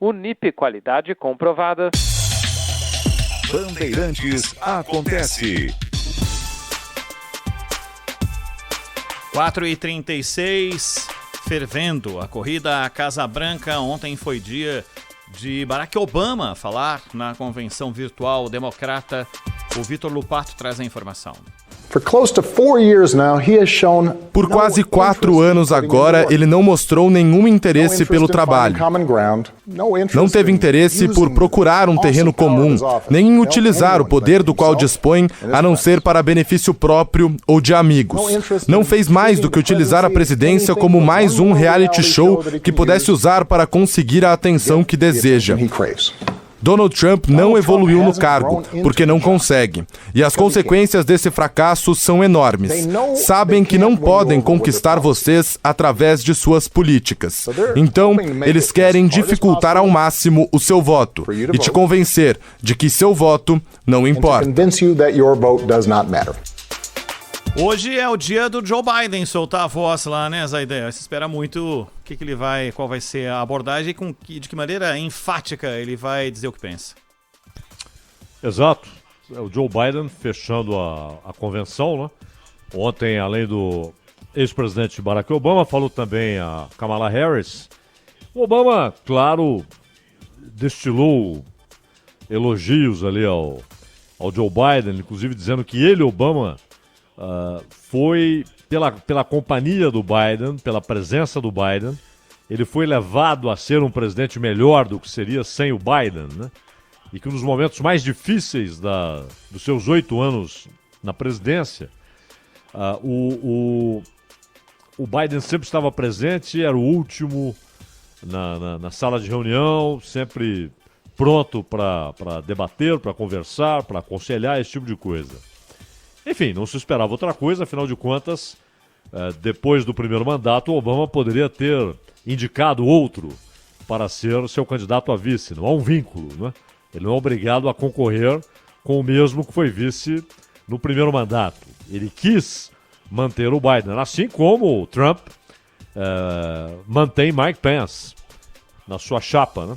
Unip, qualidade comprovada. Bandeirantes acontece. 4h36, fervendo a corrida à Casa Branca. Ontem foi dia de Barack Obama falar na convenção virtual democrata. O Vitor Lupato traz a informação. Por quase 4 anos agora, ele não mostrou nenhum interesse pelo trabalho. Não teve interesse por procurar um terreno comum, nem em utilizar o poder do qual dispõe, a não ser para benefício próprio ou de amigos. Não fez mais do que utilizar a presidência como mais um reality show que pudesse usar para conseguir a atenção que deseja. Donald Trump não evoluiu no cargo, porque não consegue. E as consequências desse fracasso são enormes. Sabem que não podem conquistar vocês através de suas políticas. Então, eles querem dificultar ao máximo o seu voto e te convencer de que seu voto não importa. Hoje é o dia do Joe Biden soltar a voz lá, né, Zaidan? Você espera muito qual vai ser a abordagem e de que maneira enfática ele vai dizer o que pensa. Exato. É o Joe Biden fechando a convenção, né? Ontem, além do ex-presidente Barack Obama, falou também a Kamala Harris. O Obama, claro, destilou elogios ali ao Joe Biden, inclusive dizendo que ele, Obama, foi pela companhia do Biden, pela presença do Biden, ele foi levado a ser um presidente melhor do que seria sem o Biden, né? E que nos momentos mais difíceis dos seus 8 anos na presidência, o Biden sempre estava presente, era o último na sala de reunião, sempre pronto para debater, para conversar, para aconselhar, esse tipo de coisa. Enfim, não se esperava outra coisa, afinal de contas, depois do primeiro mandato, o Obama poderia ter indicado outro para ser seu candidato a vice. Não há um vínculo, né? Ele não é obrigado a concorrer com o mesmo que foi vice no primeiro mandato. Ele quis manter o Biden, assim como o Trump mantém Mike Pence na sua chapa, né?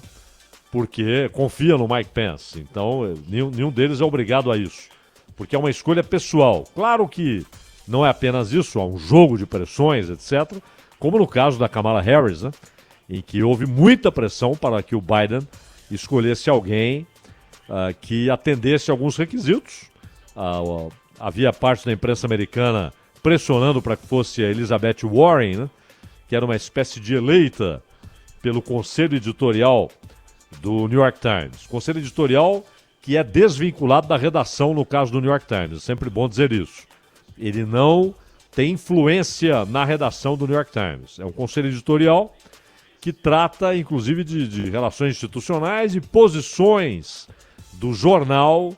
Porque confia no Mike Pence. Então, nenhum deles é obrigado a isso, porque é uma escolha pessoal. Claro que não é apenas isso, há um jogo de pressões, etc., como no caso da Kamala Harris, né, em que houve muita pressão para que o Biden escolhesse alguém que atendesse alguns requisitos. Havia parte da imprensa americana pressionando para que fosse a Elizabeth Warren, né, que era uma espécie de eleita pelo conselho editorial do New York Times. Conselho editorial que é desvinculado da redação no caso do New York Times. É sempre bom dizer isso. Ele não tem influência na redação do New York Times. É um conselho editorial que trata, inclusive, de relações institucionais e posições do jornal,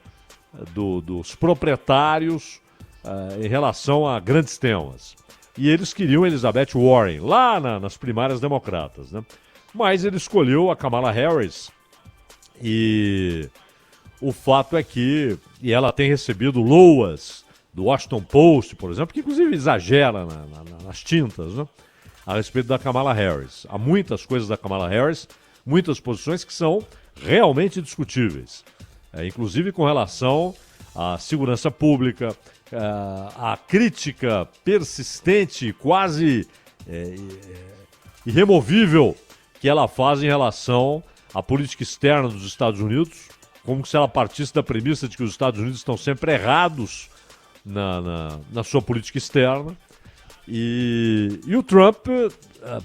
dos proprietários em relação a grandes temas. E eles queriam Elizabeth Warren, lá nas primárias democratas, né? Mas ele escolheu a Kamala Harris e o fato é que ela tem recebido loas do Washington Post, por exemplo, que inclusive exagera nas tintas, né, a respeito da Kamala Harris. Há muitas coisas da Kamala Harris, muitas posições que são realmente discutíveis. Inclusive com relação à segurança pública, à crítica persistente, quase irremovível, que ela faz em relação à política externa dos Estados Unidos, como se ela partisse da premissa de que os Estados Unidos estão sempre errados na sua política externa. E o Trump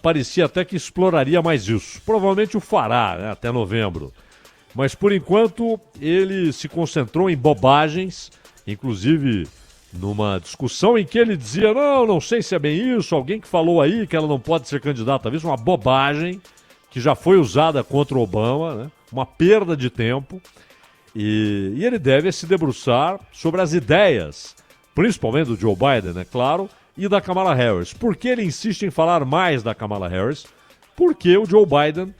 parecia até que exploraria mais isso. Provavelmente o fará, né, até novembro. Mas, por enquanto, ele se concentrou em bobagens, inclusive numa discussão em que ele dizia, não sei se é bem isso, alguém que falou aí que ela não pode ser candidata, talvez uma bobagem que já foi usada contra o Obama, né, uma perda de tempo. E ele deve se debruçar sobre as ideias, principalmente do Joe Biden, é claro, e da Kamala Harris. Por que ele insiste em falar mais da Kamala Harris? Porque o Joe Biden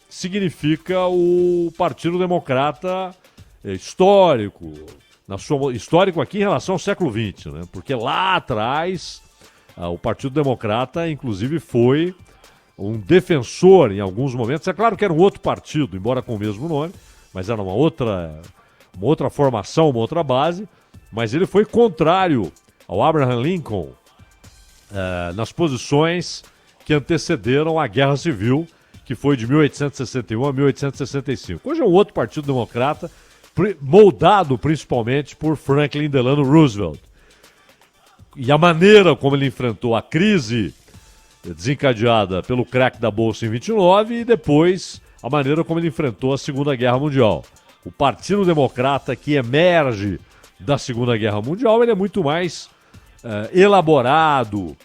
significa o Partido Democrata histórico, histórico aqui em relação ao século XX, né? Porque lá atrás o Partido Democrata, inclusive, foi um defensor em alguns momentos. É claro que era um outro partido, embora com o mesmo nome, mas era uma outra formação, uma outra base. Mas ele foi contrário ao Abraham Lincoln nas posições que antecederam a Guerra Civil, que foi de 1861 a 1865. Hoje é um outro partido democrata, moldado principalmente por Franklin Delano Roosevelt. E a maneira como ele enfrentou a crise desencadeada pelo crack da Bolsa em 29 e depois a maneira como ele enfrentou a Segunda Guerra Mundial. O Partido Democrata que emerge da Segunda Guerra Mundial, ele é muito mais elaborado,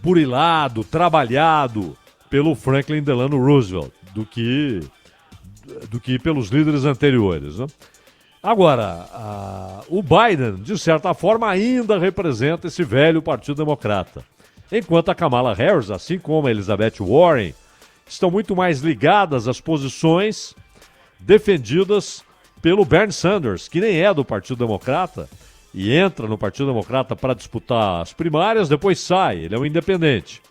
burilado, trabalhado pelo Franklin Delano Roosevelt do que pelos líderes anteriores, né? Agora, o Biden, de certa forma, ainda representa esse velho Partido Democrata. Enquanto a Kamala Harris, assim como a Elizabeth Warren, estão muito mais ligadas às posições defendidas pelo Bernie Sanders, que nem é do Partido Democrata, e entra no Partido Democrata para disputar as primárias, depois sai, ele é um independente.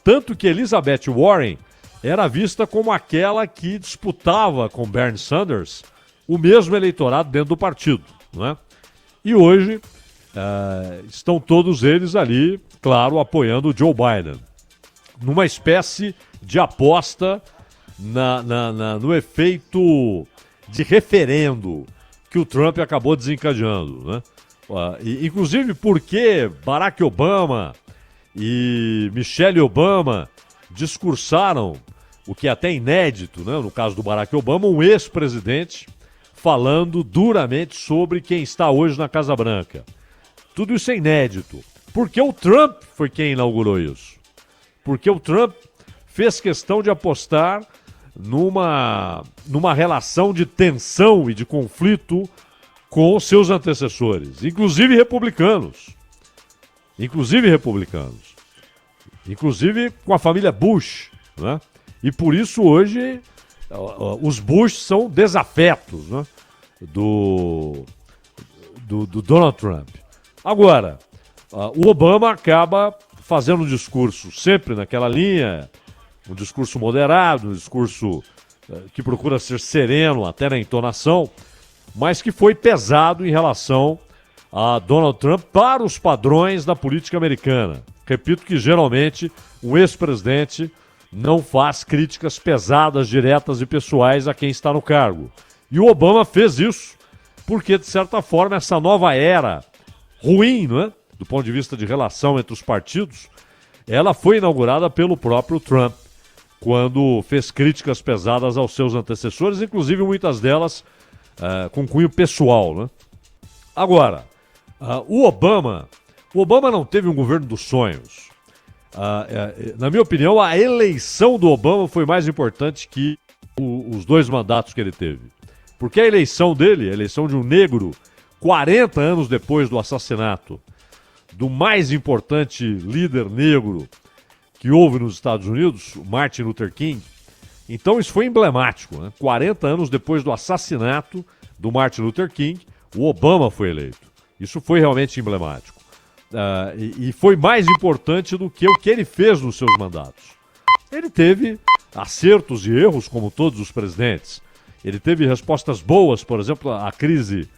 Tanto que Elizabeth Warren era vista como aquela que disputava com Bernie Sanders o mesmo eleitorado dentro do partido, né? E hoje estão todos eles ali, claro, apoiando o Joe Biden, numa espécie de aposta no efeito de referendo que o Trump acabou desencadeando, né? Inclusive porque Barack Obama e Michelle Obama discursaram, o que é até inédito, né? No caso do Barack Obama, um ex-presidente falando duramente sobre quem está hoje na Casa Branca. Tudo isso é inédito, porque o Trump foi quem inaugurou isso. Porque o Trump fez questão de apostar numa relação de tensão e de conflito com seus antecessores, inclusive republicanos, inclusive com a família Bush, né? E por isso hoje os Bush são desafetos, né, do Donald Trump. Agora, o Obama acaba fazendo um discurso sempre naquela linha, um discurso moderado, um discurso que procura ser sereno até na entonação, mas que foi pesado em relação a Donald Trump para os padrões da política americana. Repito que geralmente um ex-presidente não faz críticas pesadas, diretas e pessoais a quem está no cargo. E o Obama fez isso porque, de certa forma, essa nova era ruim, não é? Do ponto de vista de relação entre os partidos, ela foi inaugurada pelo próprio Trump, quando fez críticas pesadas aos seus antecessores, inclusive muitas delas com cunho pessoal, né? Agora, o Obama não teve um governo dos sonhos. Na minha opinião, a eleição do Obama foi mais importante que os 2 mandatos que ele teve. Porque a eleição dele, a eleição de um negro, 40 anos depois do assassinato do mais importante líder negro que houve nos Estados Unidos, Martin Luther King. Então isso foi emblemático, né? 40 anos depois do assassinato do Martin Luther King, o Obama foi eleito. Isso foi realmente emblemático. E foi mais importante do que o que ele fez nos seus mandatos. Ele teve acertos e erros, como todos os presidentes. Ele teve respostas boas, por exemplo, a crise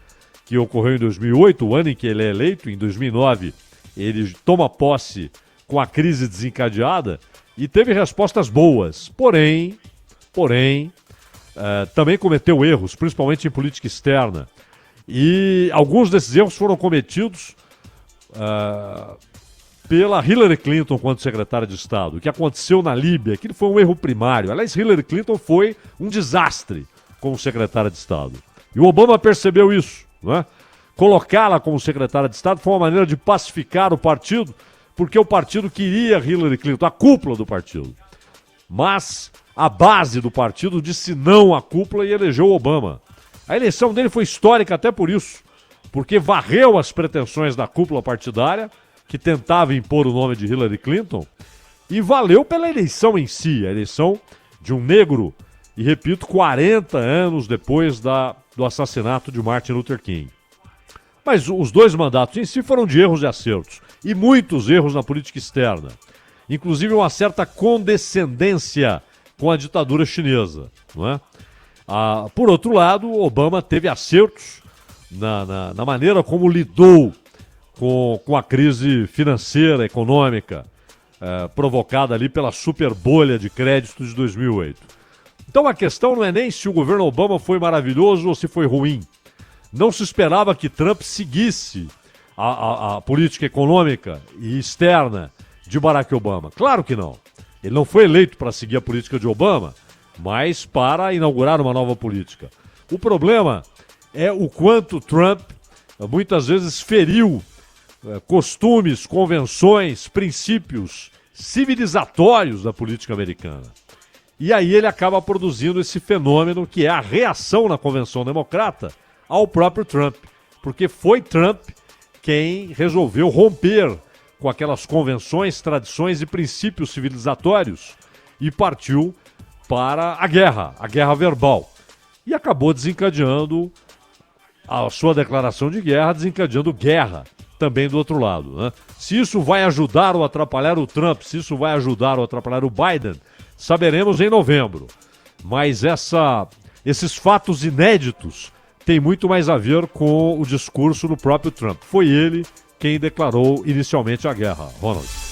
que ocorreu em 2008, o ano em que ele é eleito. Em 2009, ele toma posse com a crise desencadeada e teve respostas boas. Porém, também cometeu erros, principalmente em política externa. E alguns desses erros foram cometidos pela Hillary Clinton quando secretária de Estado. O que aconteceu na Líbia, aquilo foi um erro primário. Aliás, Hillary Clinton foi um desastre como secretária de Estado. E o Obama percebeu isso, né? Colocá-la como secretária de Estado foi uma maneira de pacificar o partido, porque o partido queria Hillary Clinton, a cúpula do partido. Mas a base do partido disse não à cúpula e elegeu o Obama. A eleição dele foi histórica até por isso, porque varreu as pretensões da cúpula partidária, que tentava impor o nome de Hillary Clinton, e valeu pela eleição em si, a eleição de um negro, e repito, 40 anos depois do assassinato de Martin Luther King. Mas os 2 mandatos em si foram de erros e acertos, e muitos erros na política externa. inclusive uma certa condescendência com a ditadura chinesa, não é? Por outro lado, Obama teve acertos na maneira como lidou com a crise financeira, econômica, provocada ali pela super bolha de crédito de 2008. Então a questão não é nem se o governo Obama foi maravilhoso ou se foi ruim. Não se esperava que Trump seguisse a política econômica e externa de Barack Obama. Claro que não. Ele não foi eleito para seguir a política de Obama, mas para inaugurar uma nova política. O problema é o quanto Trump muitas vezes feriu costumes, convenções, princípios civilizatórios da política americana. E aí ele acaba produzindo esse fenômeno que é a reação na Convenção Democrata ao próprio Trump. Porque foi Trump quem resolveu romper com aquelas convenções, tradições e princípios civilizatórios e partiu para a guerra verbal. E acabou desencadeando a sua declaração de guerra, desencadeando guerra também do outro lado, né? Se isso vai ajudar ou atrapalhar o Trump, se isso vai ajudar ou atrapalhar o Biden, saberemos em novembro. Mas esses fatos inéditos têm muito mais a ver com o discurso do próprio Trump. Foi ele quem declarou inicialmente a guerra. Ronald.